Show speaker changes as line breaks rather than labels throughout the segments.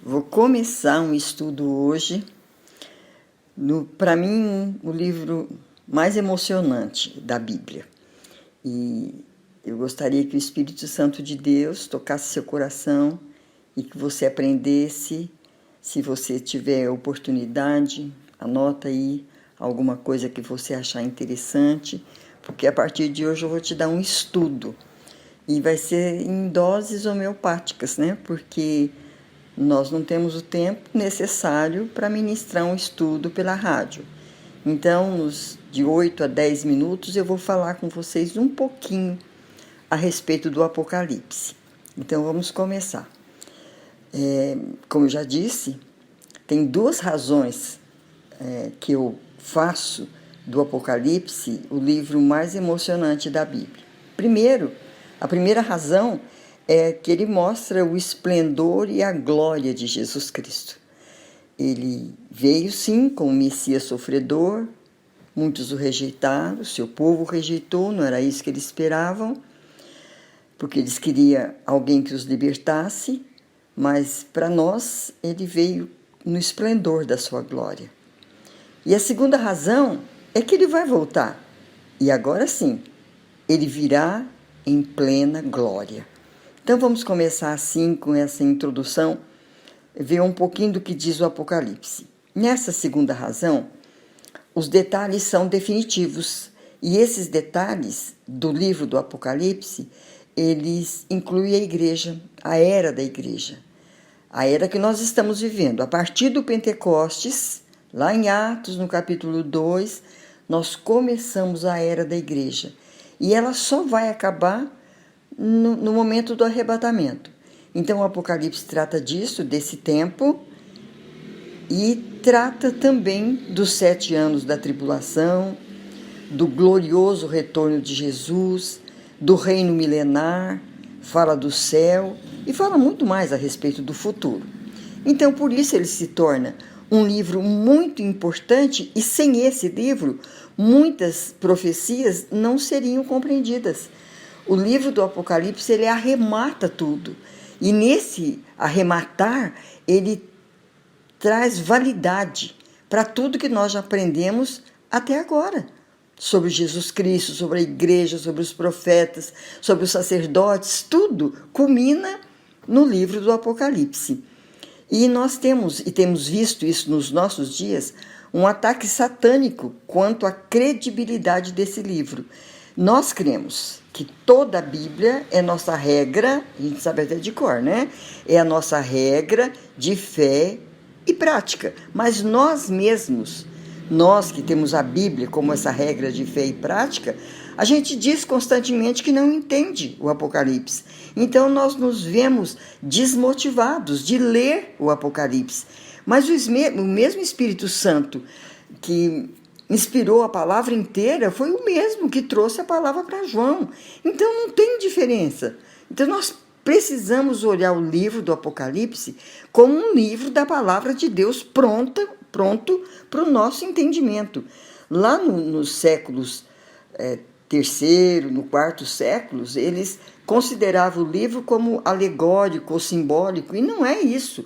Vou começar um estudo hoje, para mim, o livro mais emocionante da Bíblia. E eu gostaria que o Espírito Santo de Deus tocasse seu coração e que você aprendesse. Se você tiver oportunidade, anota aí alguma coisa que você achar interessante, porque a partir de hoje eu vou te dar um estudo. E vai ser em doses homeopáticas, né? Porque nós não temos o tempo necessário para ministrar um estudo pela rádio. Então, de 8 a 10 minutos, eu vou falar com vocês um pouquinho a respeito do Apocalipse. Então, vamos começar. Como eu já disse, tem duas razões que eu faço do Apocalipse o livro mais emocionante da Bíblia. Primeiro, a primeira razão é que ele mostra o esplendor e a glória de Jesus Cristo. Ele veio, sim, como Messias sofredor, muitos o rejeitaram, seu povo o rejeitou, não era isso que eles esperavam, porque eles queriam alguém que os libertasse, mas para nós ele veio no esplendor da sua glória. E a segunda razão é que ele vai voltar, e agora sim, ele virá em plena glória. Então vamos começar assim com essa introdução, ver um pouquinho do que diz o Apocalipse. Nessa segunda razão, os detalhes são definitivos, e esses detalhes do livro do Apocalipse, eles incluem a igreja, a era da igreja, a era que nós estamos vivendo. A partir do Pentecostes, lá em Atos, no capítulo 2, nós começamos a era da igreja, e ela só vai acabar no momento do arrebatamento. Então o Apocalipse trata disso, desse tempo, e trata também dos 7 anos da tribulação, do glorioso retorno de Jesus, do reino milenar, fala do céu e fala muito mais a respeito do futuro. Então por isso ele se torna um livro muito importante, e sem esse livro muitas profecias não seriam compreendidas. O livro do Apocalipse, ele arremata tudo. E nesse arrematar, ele traz validade para tudo que nós já aprendemos até agora. Sobre Jesus Cristo, sobre a igreja, sobre os profetas, sobre os sacerdotes, tudo culmina no livro do Apocalipse. E nós temos visto isso nos nossos dias, um ataque satânico quanto à credibilidade desse livro. Nós cremos que toda a Bíblia é nossa regra, a gente sabe até de cor, né? É a nossa regra de fé e prática. Mas nós mesmos, nós que temos a Bíblia como essa regra de fé e prática, a gente diz constantemente que não entende o Apocalipse. Então nós nos vemos desmotivados de ler o Apocalipse. Mas o mesmo Espírito Santo que inspirou a palavra inteira foi o mesmo que trouxe a palavra para João. Então não tem diferença. Então nós precisamos olhar o livro do Apocalipse como um livro da palavra de Deus pronto para o nosso entendimento. Lá nos séculos terceiro, no quarto séculos, eles consideravam o livro como alegórico ou simbólico, e não é isso.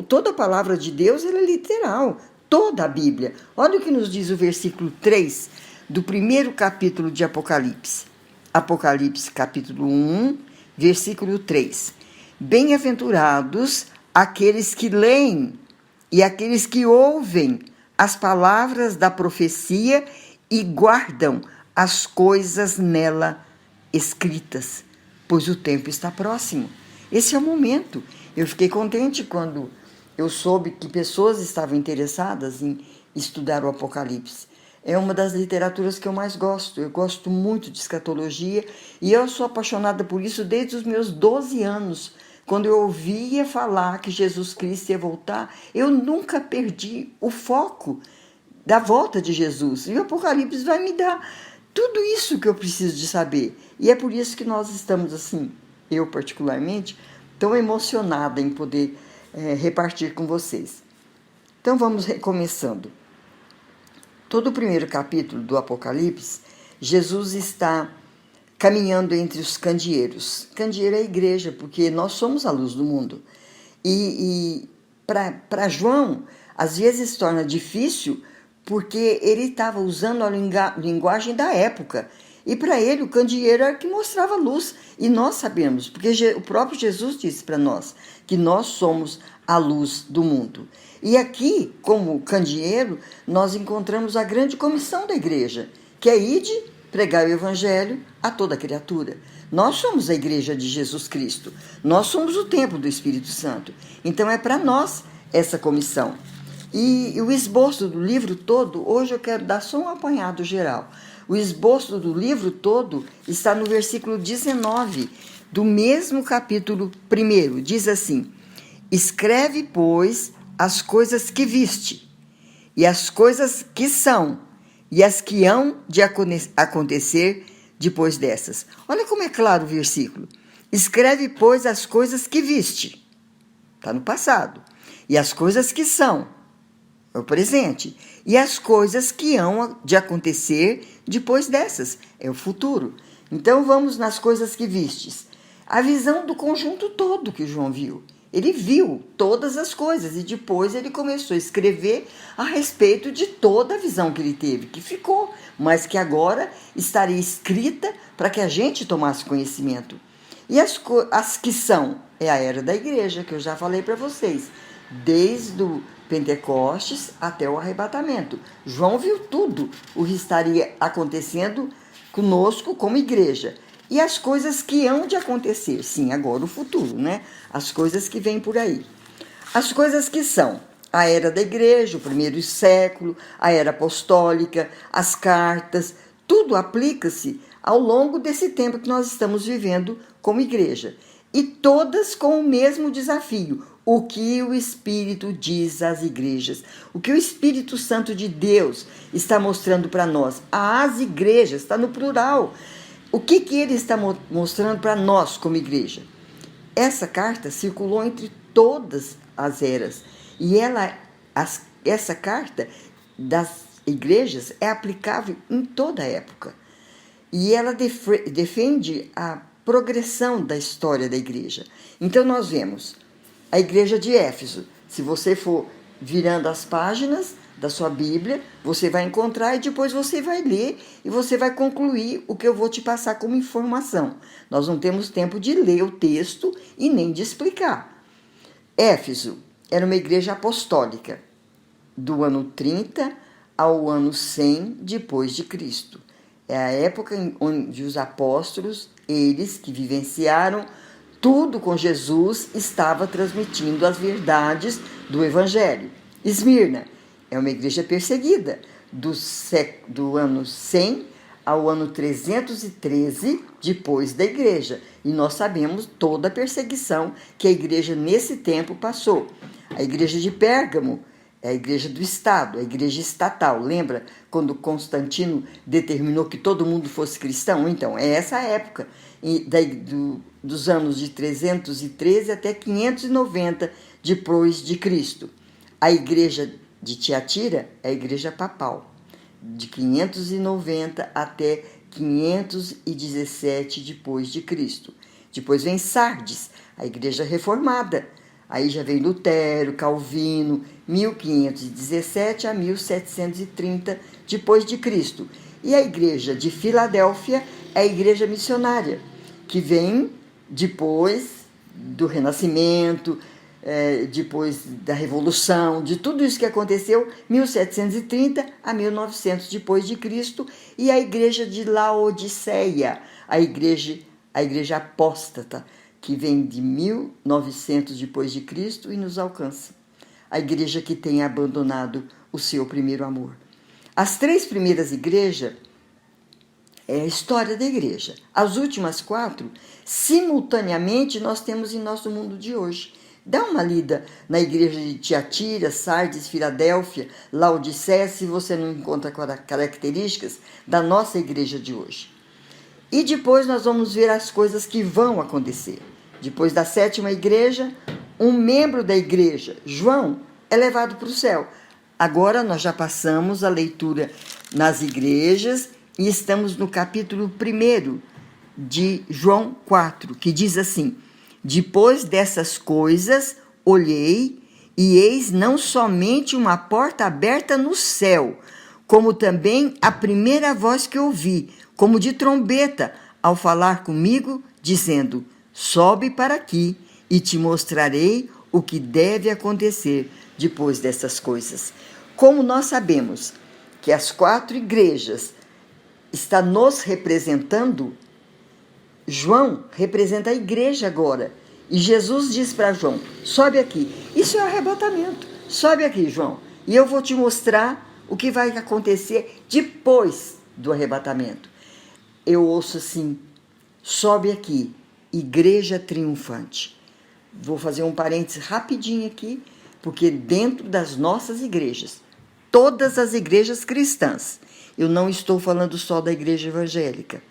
Toda a palavra de Deus ela é literal. Toda a Bíblia. Olha o que nos diz o versículo 3 do primeiro capítulo de Apocalipse. Apocalipse, capítulo 1, versículo 3. Bem-aventurados aqueles que leem e aqueles que ouvem as palavras da profecia e guardam as coisas nela escritas, pois o tempo está próximo. Esse é o momento. Eu fiquei contente quando eu soube que pessoas estavam interessadas em estudar o Apocalipse. É uma das literaturas que eu mais gosto. Eu gosto muito de escatologia e eu sou apaixonada por isso desde os meus 12 anos. Quando eu ouvia falar que Jesus Cristo ia voltar, eu nunca perdi o foco da volta de Jesus. E o Apocalipse vai me dar tudo isso que eu preciso de saber. E é por isso que nós estamos assim, eu particularmente, tão emocionada em poder repartir com vocês. Então vamos recomeçando. Todo o primeiro capítulo do Apocalipse, Jesus está caminhando entre os candeeiros. Candeeiro é a igreja, porque nós somos a luz do mundo. E para João, às vezes se torna difícil porque ele estava usando a linguagem da época. E para ele o candeeiro era que mostrava luz. E nós sabemos, porque o próprio Jesus disse para nós que nós somos a luz do mundo. E aqui, como candeeiro, nós encontramos a grande comissão da igreja, que é ide pregar o evangelho a toda criatura. Nós somos a igreja de Jesus Cristo. Nós somos o templo do Espírito Santo. Então é para nós essa comissão. E o esboço do livro todo, hoje eu quero dar só um apanhado geral. O esboço do livro todo está no versículo 19 do mesmo capítulo 1. Diz assim: escreve, pois, as coisas que viste, e as coisas que são, e as que hão de acontecer depois dessas. Olha como é claro o versículo. Escreve, pois, as coisas que viste. Está no passado. E as coisas que são, é o presente. E as coisas que hão de acontecer depois dessas, é o futuro. Então vamos nas coisas que vistes. A visão do conjunto todo que João viu. Ele viu todas as coisas e depois ele começou a escrever a respeito de toda a visão que ele teve, que ficou, mas que agora estaria escrita para que a gente tomasse conhecimento. E as que são, é a era da igreja, que eu já falei para vocês, desde o Pentecostes até o arrebatamento. João viu tudo o que estaria acontecendo conosco como igreja. E as coisas que hão de acontecer, sim, agora o futuro, né? As coisas que vêm por aí. As coisas que são a era da igreja, o primeiro século, a era apostólica, as cartas, tudo aplica-se ao longo desse tempo que nós estamos vivendo como igreja. E todas com o mesmo desafio: o que o Espírito diz às igrejas, o que o Espírito Santo de Deus está mostrando para nós. Às igrejas, está no plural. O que ele está mostrando para nós como igreja? Essa carta circulou entre todas as eras. E essa carta das igrejas é aplicável em toda a época. E ela defende a progressão da história da igreja. Então nós vemos a igreja de Éfeso. Se você for virando as páginas da sua Bíblia, você vai encontrar e depois você vai ler e você vai concluir o que eu vou te passar como informação. Nós não temos tempo de ler o texto e nem de explicar. Éfeso era uma igreja apostólica do ano 30 ao ano 100 depois de Cristo. É a época onde os apóstolos, eles que vivenciaram tudo com Jesus, estavam transmitindo as verdades do Evangelho. Esmirna é uma igreja perseguida do ano 100 ao ano 313 depois da igreja. E nós sabemos toda a perseguição que a igreja nesse tempo passou. A igreja de Pérgamo é a igreja do Estado, a igreja estatal. Lembra quando Constantino determinou que todo mundo fosse cristão? Então, é essa época, dos anos de 313 até 590 depois de Cristo. A igreja de Tiatira é a igreja papal, de 590 até 517 depois de Cristo. Depois vem Sardes, a igreja reformada. Aí já vem Lutero, Calvino, 1517 a 1730 depois de Cristo. E a igreja de Filadélfia é a igreja missionária, que vem depois do Renascimento, depois da Revolução, de tudo isso que aconteceu, 1730 a 1900 depois de Cristo. E a igreja de Laodiceia, a igreja apóstata, que vem de 1900 depois de Cristo e nos alcança. A igreja que tem abandonado o seu primeiro amor. As 3 primeiras igrejas é a história da igreja. As últimas 4, simultaneamente, nós temos em nosso mundo de hoje. Dá uma lida na igreja de Tiatira, Sardes, Filadélfia, Laodiceia, se você não encontra características da nossa igreja de hoje. E depois nós vamos ver as coisas que vão acontecer. Depois da 7ª igreja, um membro da igreja, João, é levado para o céu. Agora nós já passamos a leitura nas igrejas e estamos no capítulo 1 de João 4, que diz assim: depois dessas coisas, olhei E eis não somente uma porta aberta no céu, como também a primeira voz que ouvi, como de trombeta, ao falar comigo, dizendo: sobe para aqui e te mostrarei o que deve acontecer depois dessas coisas. Como nós sabemos que as 4 igrejas estão nos representando, João representa a igreja agora. E Jesus diz para João: sobe aqui. Isso é arrebatamento. Sobe aqui, João, e eu vou te mostrar o que vai acontecer depois do arrebatamento. Eu ouço assim: sobe aqui, igreja triunfante. Vou fazer um parênteses rapidinho aqui, porque dentro das nossas igrejas, todas as igrejas cristãs, eu não estou falando só da igreja evangélica,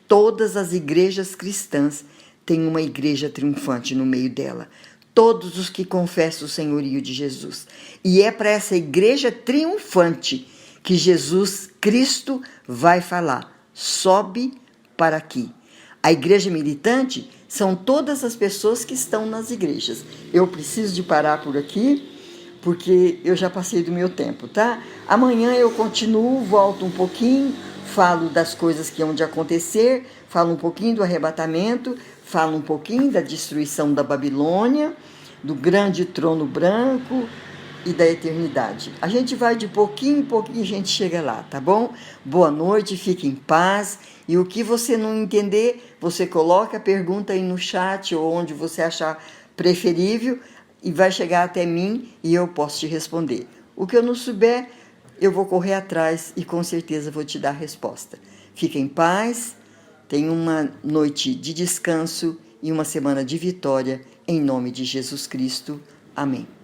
todas as igrejas cristãs têm uma igreja triunfante no meio dela. Todos os que confessam o senhorio de Jesus. E é para essa igreja triunfante que Jesus Cristo vai falar: sobe para aqui. A igreja militante são todas as pessoas que estão nas igrejas. Eu preciso de parar por aqui, porque eu já passei do meu tempo, tá? Amanhã eu continuo, volto um pouquinho, falo das coisas que hão de acontecer, falo um pouquinho do arrebatamento, falo um pouquinho da destruição da Babilônia, do grande trono branco e da eternidade. A gente vai de pouquinho em pouquinho, a gente chega lá, tá bom? Boa noite, fique em paz. E o que você não entender, você coloca a pergunta aí no chat ou onde você achar preferível e vai chegar até mim e eu posso te responder. O que eu não souber, eu vou correr atrás e com certeza vou te dar a resposta. Fique em paz, tenha uma noite de descanso e uma semana de vitória, em nome de Jesus Cristo. Amém.